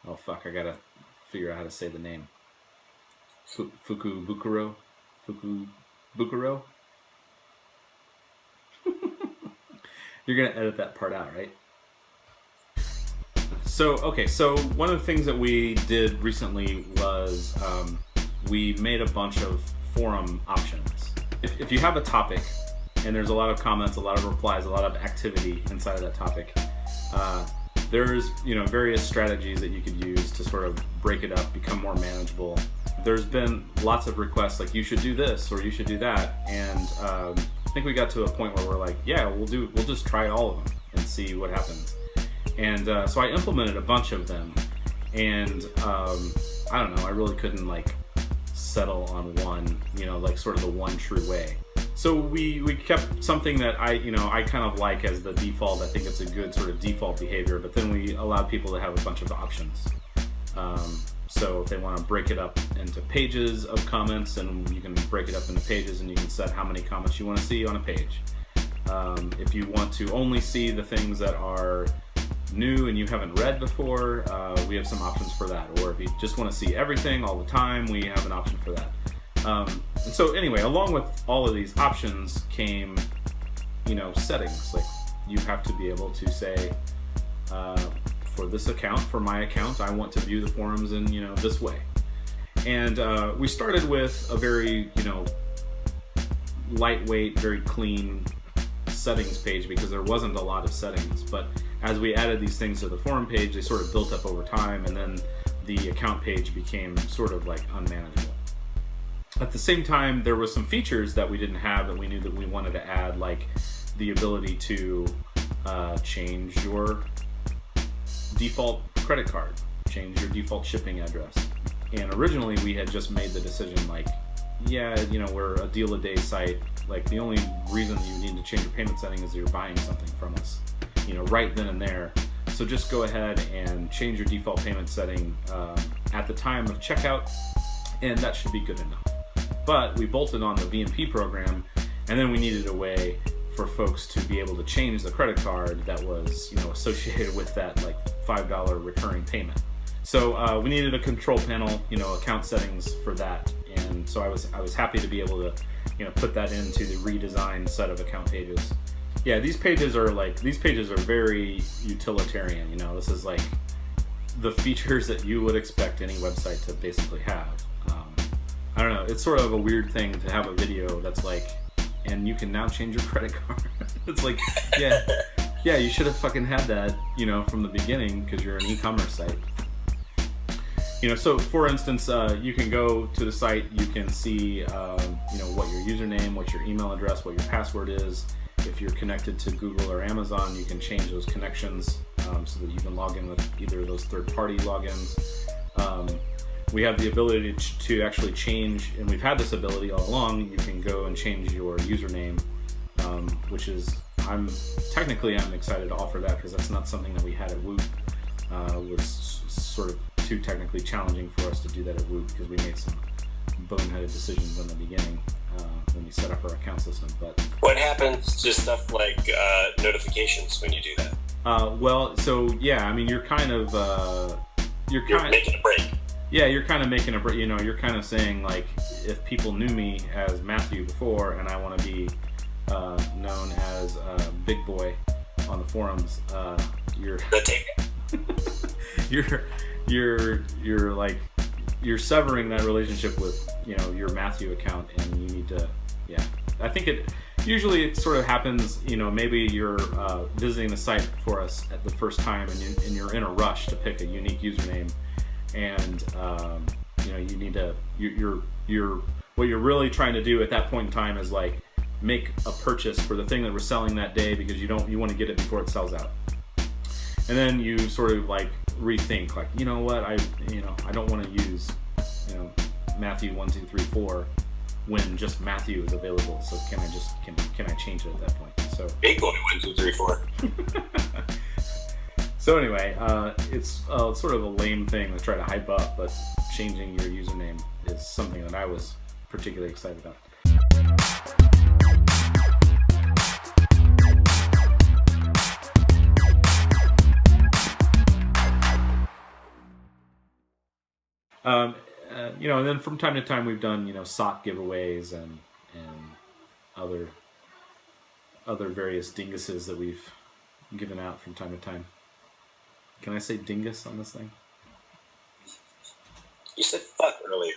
Oh fuck! I gotta figure out how to say the name. Fukubukuro. You're gonna edit that part out, right? So one of the things that we did recently was we made a bunch of forum options. If you have a topic and there's a lot of comments, a lot of replies, a lot of activity inside of that topic, there's various strategies that you could use to sort of break it up, become more manageable. There's been lots of requests like you should do this or you should do that, and I think we got to a point where we're like, yeah, we'll just try all of them and see what happens. And so I implemented a bunch of them, and I don't know, I really couldn't like settle on one, like sort of the one true way. So we kept something that I kind of like as the default. I think it's a good sort of default behavior, but then we allowed people to have a bunch of options. So if they want to break it up into pages of comments, and you can break it up into pages, and you can set how many comments you want to see on a page. If you want to only see the things that are new and you haven't read before, we have some options for that. Or if you just want to see everything all the time, we have an option for that. And so anyway, along with all of these options came, settings. Like you have to be able to say, for this account, for my account, I want to view the forums in, this way. And we started with a very, lightweight, very clean settings page because there wasn't a lot of settings. But as we added these things to the forum page, they sort of built up over time, and then the account page became sort of like unmanageable. At the same time, there was some features that we didn't have that we knew that we wanted to add, like the ability to change your default credit card, change your default shipping address. And originally we had just made the decision like, yeah, we're a deal a day site. Like the only reason you need to change your payment setting is that you're buying something from us, right then and there. So just go ahead and change your default payment setting at the time of checkout, and that should be good enough. But we bolted on the VMP program, and then we needed a way for folks to be able to change the credit card that was, associated with that like $5 recurring payment. So we needed a control panel, account settings for that, and so I was happy to be able to, put that into the redesigned set of account pages. Yeah, these pages are very utilitarian. This is like the features that you would expect any website to basically have. I don't know, it's sort of a weird thing to have a video that's like, and you can now change your credit card. It's like, yeah, you should have fucking had that, from the beginning because you're an e-commerce site. So for instance, you can go to the site, you can see, what your username, what your email address, what your password is. If you're connected to Google or Amazon, you can change those connections so that you can log in with either of those third-party logins. We have the ability to actually change, and we've had this ability all along. You can go and change your username, which is, I'm excited to offer that because that's not something that we had at Woot. It was sort of too technically challenging for us to do that at Woot because we made some boneheaded decisions in the beginning when we set up our account system. But what happens to stuff like notifications when you do that? You're making a break. Yeah, you're kind of making a break. You're kind of saying like, if people knew me as Matthew before, and I want to be known as Big Boy on the forums, you're you're severing that relationship with your Matthew account, and you need to. Yeah, I think it sort of happens. Maybe you're visiting the site for us at the first time, and you're in a rush to pick a unique username. And you need to. You're what you're really trying to do at that point in time is like make a purchase for the thing that we're selling that day because you want to get it before it sells out. And then you sort of like rethink, like what I don't want to use Matthew 1 2 3 4 when just Matthew is available. So can I change it at that point? So Big Boy 1 2 3 4. So anyway, it's sort of a lame thing to try to hype up, but changing your username is something that I was particularly excited about. And then from time to time we've done sock giveaways and other various dinguses that we've given out from time to time. Can I say dingus on this thing? You said fuck earlier.